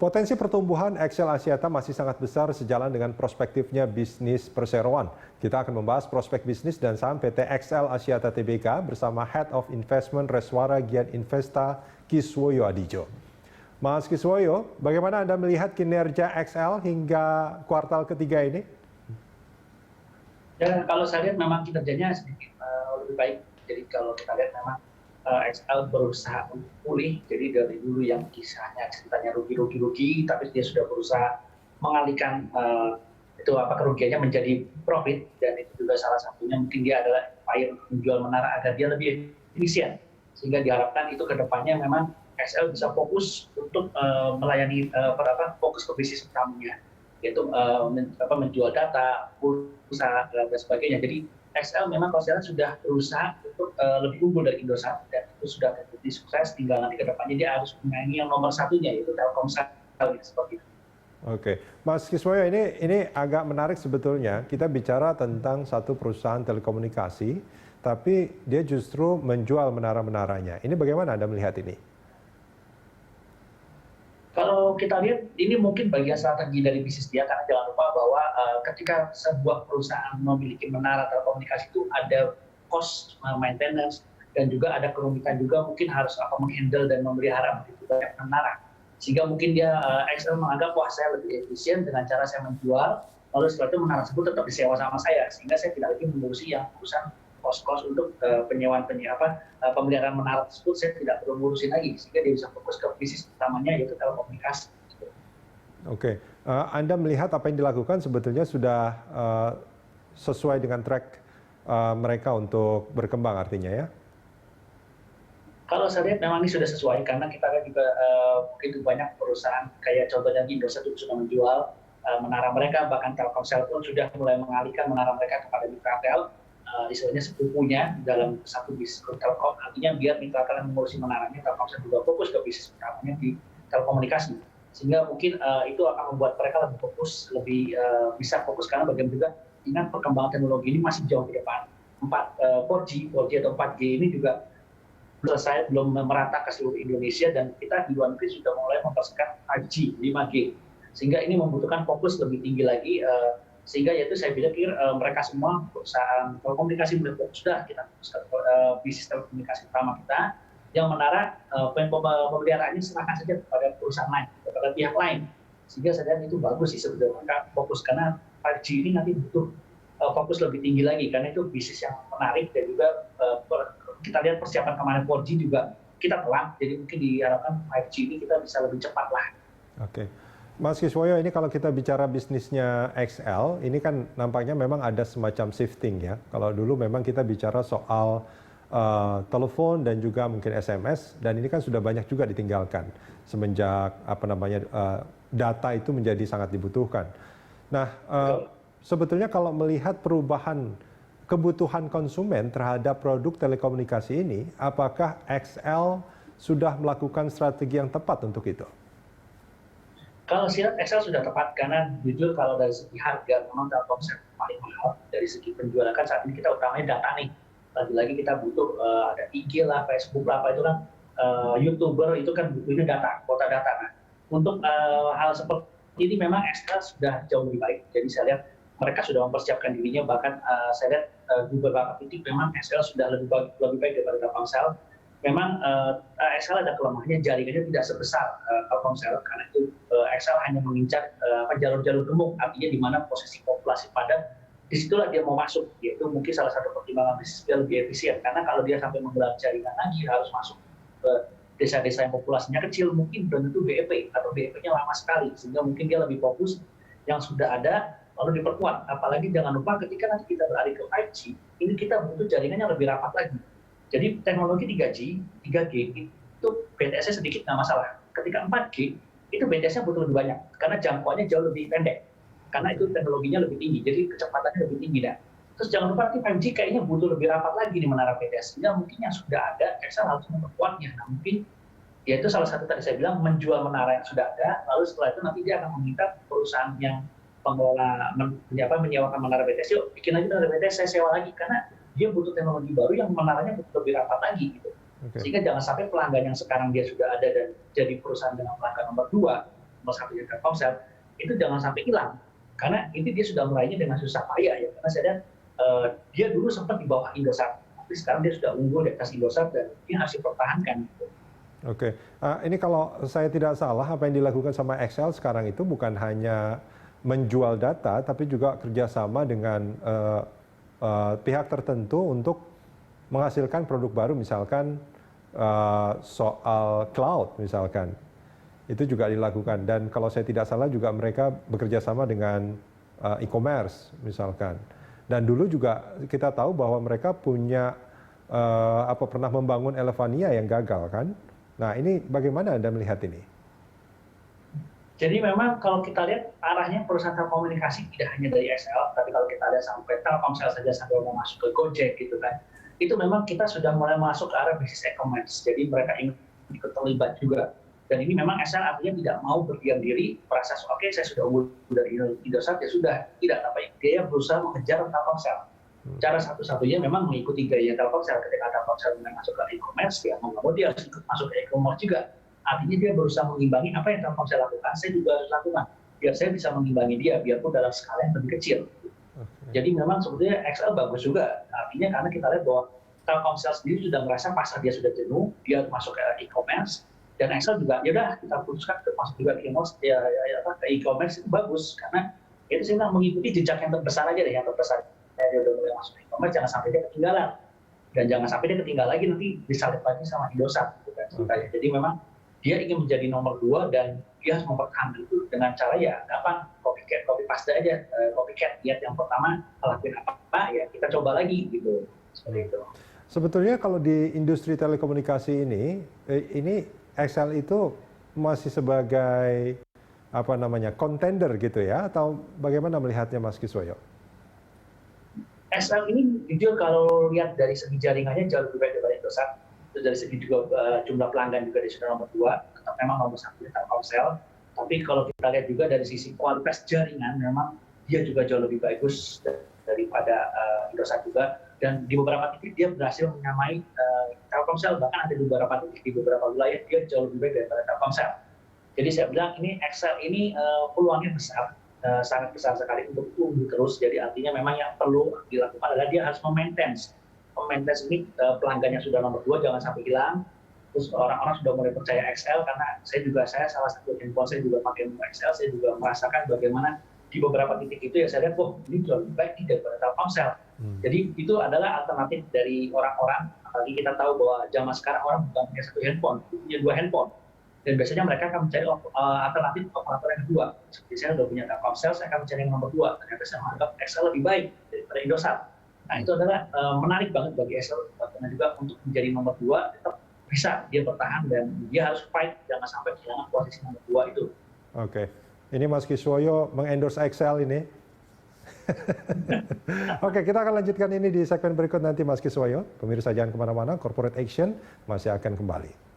Potensi pertumbuhan XL Axiata masih sangat besar sejalan dengan prospektifnya bisnis perseroan. Kita akan membahas prospek bisnis dan saham PT XL Axiata Tbk bersama Head of Investment Reswara Gian Investa Kiswoyo Adijo. Mas Kiswoyo, bagaimana Anda melihat kinerja XL hingga kuartal ketiga ini? Ya, kalau saya lihat memang kinerjanya sedikit lebih baik. Jadi kalau kita lihat memang XL berusaha untuk pulih, jadi dari dulu yang kisahnya ceritanya rugi, tapi dia sudah berusaha mengalihkan kerugiannya menjadi profit, dan itu juga salah satunya mungkin dia adalah upaya menjual menara agar dia lebih efisien, sehingga diharapkan itu kedepannya memang XL bisa fokus untuk melayani fokus ke bisnis utamanya, yaitu menjual data, pulsa dan sebagainya. Jadi XL memang kalau sekarang sudah berusaha untuk lebih unggul dari Indosat, dan itu sudah terbukti sukses. Tinggal nanti ke depannya dia harus menyanyi yang nomor satunya, yaitu Telkomsel, seperti itu. Oke, Mas Kiswoyo, ini agak menarik sebetulnya. Kita bicara tentang satu perusahaan telekomunikasi, tapi dia justru menjual menara-menaranya. Ini bagaimana Anda melihat ini? Kalau kita lihat, ini mungkin bagian strategi dari bisnis dia, karena jangan lupa bahwa ketika sebuah perusahaan memiliki menara telekomunikasi itu ada cost maintenance, dan juga ada kerumitan juga mungkin harus menghandle dan memelihara begitu banyak menara. Sehingga mungkin dia XL menganggap, wah saya lebih efisien dengan cara saya menjual, lalu setelah itu menara tersebut tetap disewa sama saya, sehingga saya tidak lagi mengurusi yang urusan kos-kos untuk pemeliharaan menara tersebut, saya tidak perlu ngurusin lagi, sehingga dia bisa fokus ke bisnis utamanya, yaitu telekomunikasi. Oke, Anda melihat apa yang dilakukan sebetulnya sudah sesuai dengan track mereka untuk berkembang artinya ya? Kalau saya lihat memang ini sudah sesuai, karena kita lihat juga begitu banyak perusahaan, kayak contohnya Indosat itu sudah menjual menara mereka, bahkan Telkomsel pun sudah mulai mengalihkan menara mereka kepada Mitratel, istilahnya sepupunya dalam satu bisnis Telkom. Artinya biar Mitratel yang mengurusi menaranya, Telkomsel juga fokus ke bisnis utamanya di telekomunikasi. Sehingga mungkin itu akan membuat mereka lebih fokus, lebih bisa fokus, karena bagaimana juga ingat perkembangan teknologi ini masih jauh ke depan. 4G atau 4G ini juga belum merata ke seluruh Indonesia, dan kita di luar negeri sudah mulai mempersiapkan 5G, 5G. Sehingga ini membutuhkan fokus lebih tinggi lagi, sehingga yaitu saya pikir mereka semua perusahaan telekomunikasi mulai fokus, sudah kita fokus ke bisnis telekomunikasi utama kita, yang menara pemeliharaannya serahkan saja kepada perusahaan lain, kepada pihak lain. Sehingga saya lihat itu bagus sih sebetulnya mereka fokus, karena 5G ini nanti butuh fokus lebih tinggi lagi, karena itu bisnis yang menarik, dan juga kita lihat persiapan kemarin 4G juga kita telat, jadi mungkin diharapkan 5G ini kita bisa lebih cepat lah. Oke. Mas Kiswoyo, ini kalau kita bicara bisnisnya XL, ini kan nampaknya memang ada semacam shifting ya. Kalau dulu memang kita bicara soal telepon dan juga mungkin SMS, dan ini kan sudah banyak juga ditinggalkan semenjak data itu menjadi sangat dibutuhkan. Nah, sebetulnya kalau melihat perubahan kebutuhan konsumen terhadap produk telekomunikasi ini, apakah XL sudah melakukan strategi yang tepat untuk itu? Kalau saya lihat XL sudah tepat, karena jujur kalau dari segi harga memang Telkomsel paling mahal. Dari segi penjualan kan saat ini kita utamanya data nih. Lagi-lagi kita butuh ada IG lah, Facebook lah, apa itu kan YouTuber itu kan butuhnya data, kuota data. Nah, untuk hal seperti ini memang XL sudah jauh lebih baik. Jadi saya lihat mereka sudah mempersiapkan dirinya, bahkan saya lihat di beberapa titik memang XL sudah lebih baik daripada Telkomsel. Memang XL ada kelemahannya, jaringannya tidak sebesar Telkomsel, karena itu XL hanya mengincar jalur-jalur gemuk, artinya di mana posisi populasi padat, disitulah dia mau masuk, yaitu mungkin salah satu pertimbangan bisnis dia lebih efisien, karena kalau dia sampai menggelar jaringan lagi harus masuk ke desa-desa yang populasinya kecil, mungkin belum tentu BEP atau BEP-nya lama sekali, sehingga mungkin dia lebih fokus yang sudah ada lalu diperkuat. Apalagi jangan lupa ketika nanti kita beralih ke 5G, ini kita butuh jaringan yang lebih rapat lagi. Jadi teknologi 3G itu BTS-nya sedikit nggak masalah. Ketika 4G, itu BTS-nya butuh lebih banyak, karena jangkauannya jauh lebih pendek. Karena itu teknologinya lebih tinggi, jadi kecepatannya lebih tinggi. Terus jangan lupa nanti 5G kayaknya butuh lebih rapat lagi di menara BTS. Sehingga mungkin yang sudah ada, XL harus memperkuatnya. Nah mungkin, ya itu salah satu tadi saya bilang, menjual menara yang sudah ada, lalu setelah itu nanti dia akan meminta perusahaan yang pengelola menyewakan menara BTS, yuk bikin lagi menara BTS, saya sewa lagi, karena dia butuh teknologi baru yang menaranya butuh lebih rapat lagi gitu. Sehingga jangan sampai pelanggan yang sekarang dia sudah ada dan jadi perusahaan dengan pelanggan nomor 2, nomor satunya Telkomsel, itu jangan sampai hilang. Karena ini dia sudah meraihnya dengan susah payah ya. Karena saya lihat dia dulu sempat di bawah Indosat, tapi sekarang dia sudah unggul di atas Indosat dan dia harus dipertahankan. Oke, ini kalau saya tidak salah apa yang dilakukan sama XL sekarang itu bukan hanya menjual data, tapi juga kerjasama dengan pihak tertentu untuk menghasilkan produk baru, misalkan soal cloud misalkan. Itu juga dilakukan, dan kalau saya tidak salah juga mereka bekerja sama dengan e-commerce misalkan. Dan dulu juga kita tahu bahwa mereka punya pernah membangun Elevania yang gagal kan. Nah ini bagaimana Anda melihat ini? Jadi memang kalau kita lihat arahnya perusahaan telekomunikasi tidak hanya dari XL, tapi kalau kita lihat sampai Telkomsel saja sampai mau masuk ke Gojek gitu kan, itu memang kita sudah mulai masuk ke arah bisnis e-commerce. Jadi mereka ingin ikut terlibat juga. Dan ini memang XL artinya tidak mau berdiam diri, merasa oke saya sudah unggul dari Indosat, ya sudah, tidak, tapi dia berusaha mengejar Telkomsel. Cara satu-satunya memang mengikuti gaya Telkomsel. Ketika Telkomsel mulai masuk ke e-commerce, ya mau nggak mau dia harus ikut masuk ke e-commerce juga. Artinya dia berusaha mengimbangi apa yang Telkomsel lakukan, saya juga harus lakukan. Biar saya bisa mengimbangi dia, biarpun dalam skala yang lebih kecil. Jadi memang sebetulnya XL bagus juga. Artinya karena kita lihat bahwa Telkomsel sendiri sudah merasa pasar dia sudah jenuh, dia masuk ke e-commerce, dan XL juga, ya udah kita putuskan untuk masuk juga ke e-commerce, ke e-commerce itu bagus, karena itu sih mengikuti jejak yang terbesar aja deh, yang terbesar. Dia udah mulai masuk ke e-commerce, jangan sampai dia ketinggalan. Dan jangan sampai dia ketinggalan lagi, nanti disalip lagi sama Indosat. Gitu kan. Jadi memang dia ingin menjadi nomor 2 dan dia harus mempertahankan itu dengan cara ya gampang, copy paste aja, copycat. Lihat yang pertama lakuin apa, ya kita coba lagi gitu. Seperti itu. Sebetulnya kalau di industri telekomunikasi ini XL itu masih sebagai contender gitu ya, atau bagaimana melihatnya Mas Kiswoyo? XL ini jujur kalau lihat dari segi jaringannya jauh lebih baik daripada Indosat. Terus dari segi juga jumlah pelanggan juga dia sudah nomor 2, tetap memang nomor 1 Telkomsel. Tapi kalau kita lihat juga dari sisi kualitas jaringan, memang dia juga jauh lebih bagus daripada Indosat juga. Dan di beberapa titik dia berhasil menyamai Telkomsel, bahkan ada di beberapa titik di beberapa wilayah dia jauh lebih baik daripada Telkomsel. Jadi saya bilang ini XL ini peluangnya besar, sangat besar sekali untuk tumbuh terus. Jadi artinya memang yang perlu dilakukan adalah dia harus memaintain ini pelanggannya sudah nomor 2 jangan sampai hilang. Terus orang-orang sudah mulai percaya XL, karena saya salah satu handphone saya juga pakai nomor XL, saya juga merasakan bagaimana di beberapa titik itu ya saya lihat, ini jauh lebih baik daripada Telkomsel. Jadi itu adalah alternatif dari orang-orang. Apalagi kita tahu bahwa zaman sekarang orang bukan punya 1 handphone, punya 2 handphone. Dan biasanya mereka akan mencari alternatif operator yang kedua. Seperti saya sudah punya Telkomsel, saya akan mencari yang nomor 2. Ternyata saya menganggap XL lebih baik daripada Indosat. Nah itu adalah menarik banget bagi XL karena juga untuk menjadi nomor 2 tetap bisa dia bertahan dan dia harus fight jangan sampai kehilangan posisi nomor 2 itu. Oke, ini Mas Kiswoyo mengendorse XL ini. Oke, kita akan lanjutkan ini di segmen berikut nanti Mas Kiswoyo. Pemirsa jangan kemana-mana, Corporate Action masih akan kembali.